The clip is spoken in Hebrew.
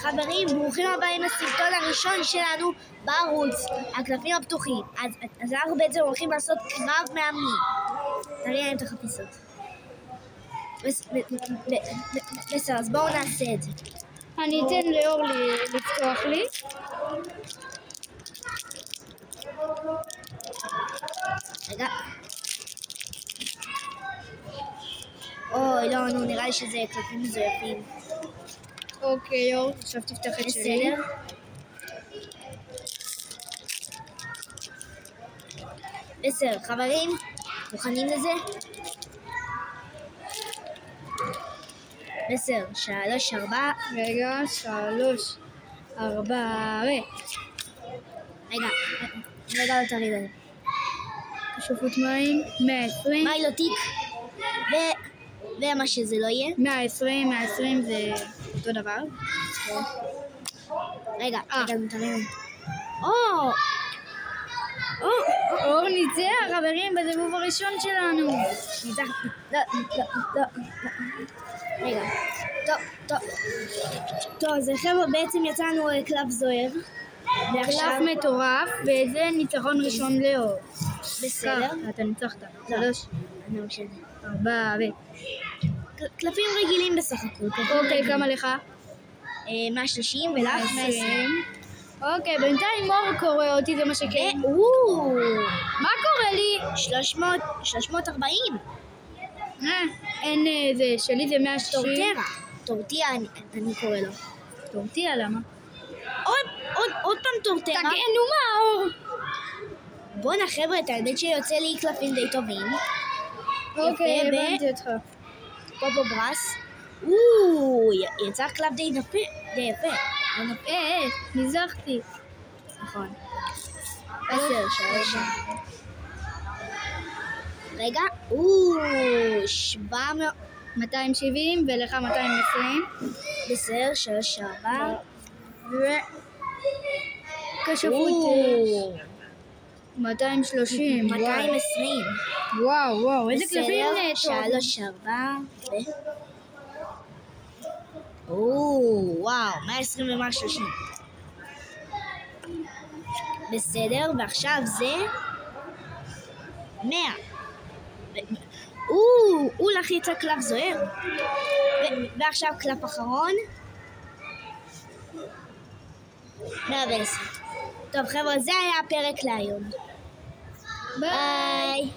חברים, ברוכים הבאים לסרטון הראשון שלנו בערוץ, הקלפים הפתוחים. אז אנחנו בעצם הולכים לעשות קרב מאמנים. תראי להם את החפיסות. בסדר, אז בואו נעשה את זה. אני אתן לאור לפתוח לי. רגע. אוי, לא, נו, נראה לי שזה קלפים מזויפים. אוקיי, אור, עכשיו תפתח את שלי. בסדר. בסדר, חברים, מוכנים לזה? בסדר, 3, 4. רגע, 3, 4, רגע, לא תריד עליהם. כשופות מים, 120. מיילוטיק, ומה שזה לא יהיה. 120 זה אותו דבר. רגע, נתרים. אור ניצח, חברים, בסיבוב הראשון שלנו. ניצח. לא. רגע. טוב, אז חבר'ה, בעצם יצאנו קלף זוהר. קלף מטורף, וזה ניצחון ראשון לאור. בסדר. אתה ניצחת. 3, לא משנה. 4, קלפים רגילים בסך הכל. אוקיי, כמה לך? 130 ולך 120. אוקיי, בינתיים אור קורא אותי, זה מה שכן. מה קורה לי? 340. אין זה, שלי זה 160. טורטיה, אני קורא לו. טורטיה, למה? עוד פעם טורטרה. תגנו מה, אור? בואנה חבר'ה, את האמת שיוצא לי קלפים די טובים. אוקיי, הבנתי אותך. פופו ברס. יצא קלף די יפה. ניזכתי. נכון. 10, 3. רגע. 700. 270 ולך 220. בסדר, 3, 4. כשפות 230. 220. וואו, איזה קלפים טוב. 3, 4. וואו, 120 ו-130. בסדר, ועכשיו זה 100. הוא לחיץ הקלף זוהר. ועכשיו קלף אחרון 110. טוב חבר'ה, זה היה הפרק להיום. ביי.